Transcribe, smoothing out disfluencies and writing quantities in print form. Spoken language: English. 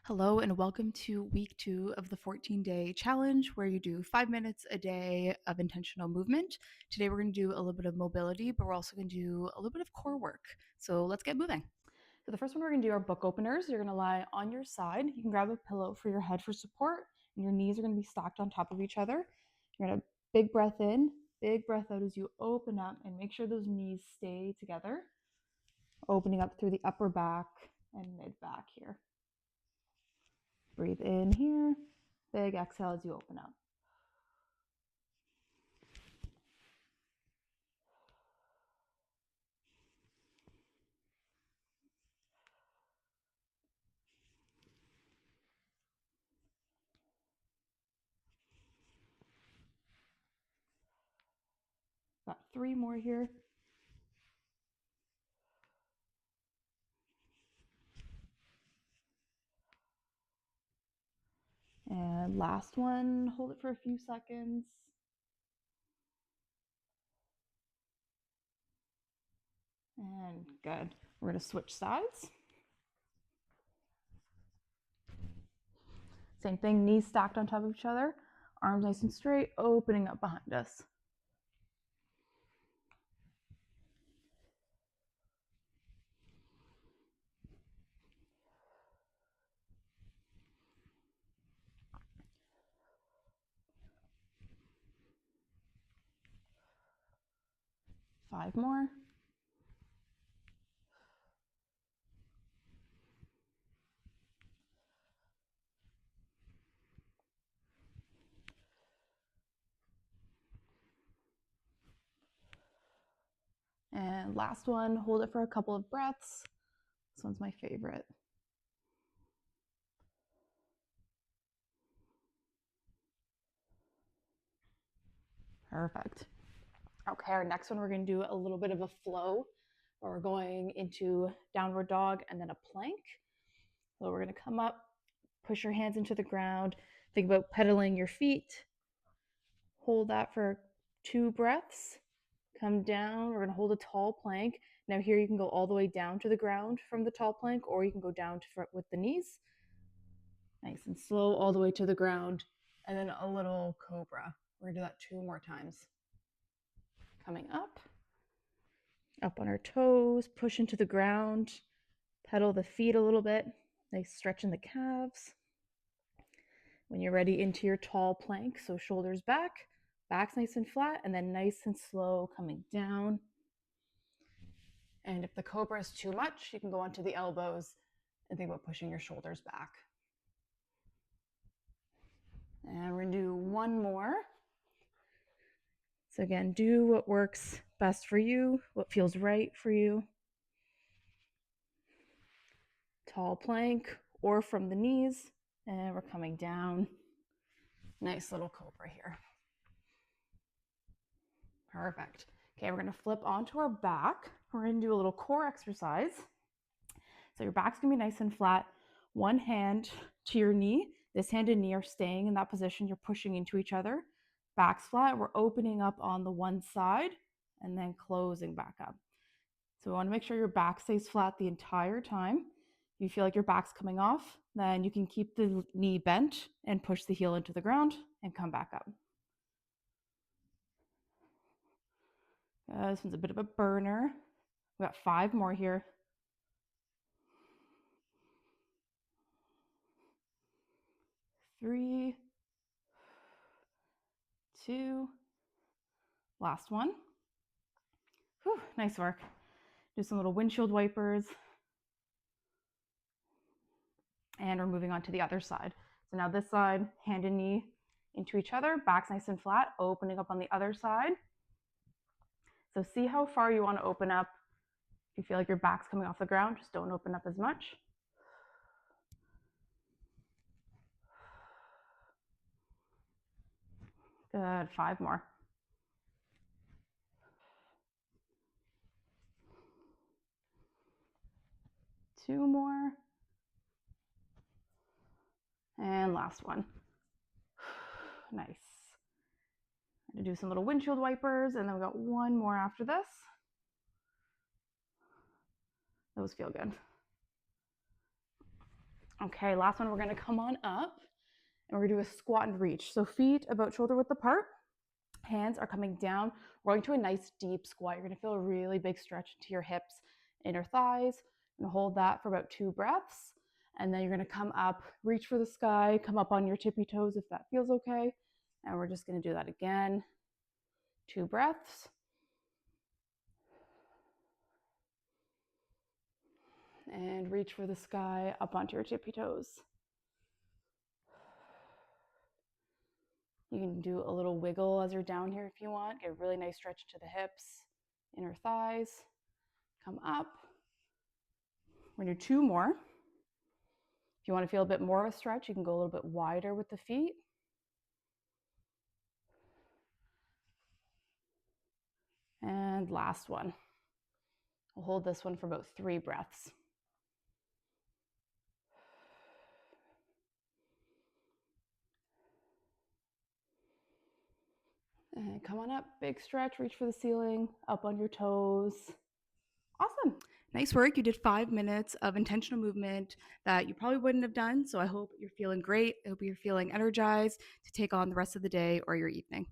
Hello, and welcome to week 2 of the 14-day challenge where you do 5 minutes a day of intentional movement. Today, we're going to do a little bit of mobility, but we're also going to do a little bit of core work. So let's get moving. So, the first one we're going to do are book openers. You're going to lie on your side. You can grab a pillow for your head for support, and your knees are going to be stacked on top of each other. You're going to big breath in, big breath out as you open up, and make sure those knees stay together, opening up through the upper back and mid back here. Breathe in here. Big exhale as you open up. Got 3 more here. And last one, hold it for a few seconds. And good. We're going to switch sides. Same thing, knees stacked on top of each other, arms nice and straight, opening up behind us. Five more. And last one, hold it for a couple of breaths. This one's my favorite. Perfect. Okay, our next one, we're going to do a little bit of a flow where we're going into downward dog and then a plank. So we're going to come up, push your hands into the ground, think about pedaling your feet. Hold that for 2 breaths. Come down. We're going to hold a tall plank. Now here you can go all the way down to the ground from the tall plank, or you can go down to front with the knees. Nice and slow all the way to the ground. And then a little cobra. We're going to do that 2 more times. Coming up on our toes, push into the ground, pedal the feet a little bit. Nice stretch in the calves. When you're ready, into your tall plank, so shoulders back, back's nice and flat, and then nice and slow coming down. And if the cobra is too much, you can go onto the elbows and think about pushing your shoulders back. And we're going to do 1 more. So again, do what works best for you, what feels right for you. Tall plank or from the knees, and we're coming down. Nice little cobra here. Perfect. Okay, we're going to flip onto our back. We're going to do a little core exercise. So your back's going to be nice and flat. One hand to your knee. This hand and knee are staying in that position. You're pushing into each other. Back's flat. We're opening up on the one side and then closing back up. So we want to make sure your back stays flat the entire time. If you feel like your back's coming off, then you can keep the knee bent and push the heel into the ground and come back up. This one's a bit of a burner. We got 5 more here. 3, 2, last one. Whew, nice work. Do some little windshield wipers. And we're moving on to the other side. So now this side, hand and knee into each other, back's nice and flat, opening up on the other side. So see how far you want to open up. If you feel like your back's coming off the ground, just don't open up as much. Good, 5 more. Two more. And last one. Nice. I'm going to do some little windshield wipers, and then we got 1 more after this. Those feel good. Okay, last one, we're gonna come on up and we're gonna do a squat and reach. So feet about shoulder width apart, hands are coming down. We're going to a nice deep squat. You're gonna feel a really big stretch into your hips, inner thighs. You're gonna hold that for about 2 breaths. And then you're gonna come up, reach for the sky, come up on your tippy toes if that feels okay. And we're just gonna do that again. 2 breaths. And reach for the sky, up onto your tippy toes. You can do a little wiggle as you're down here if you want. Get a really nice stretch to the hips, inner thighs. Come up. We're gonna do 2 more. If you want to feel a bit more of a stretch, you can go a little bit wider with the feet. And last one. We'll hold this one for about 3 breaths. And come on up, big stretch, reach for the ceiling, up on your toes. Awesome. Nice work. You did 5 minutes of intentional movement that you probably wouldn't have done. So I hope you're feeling great. I hope you're feeling energized to take on the rest of the day or your evening.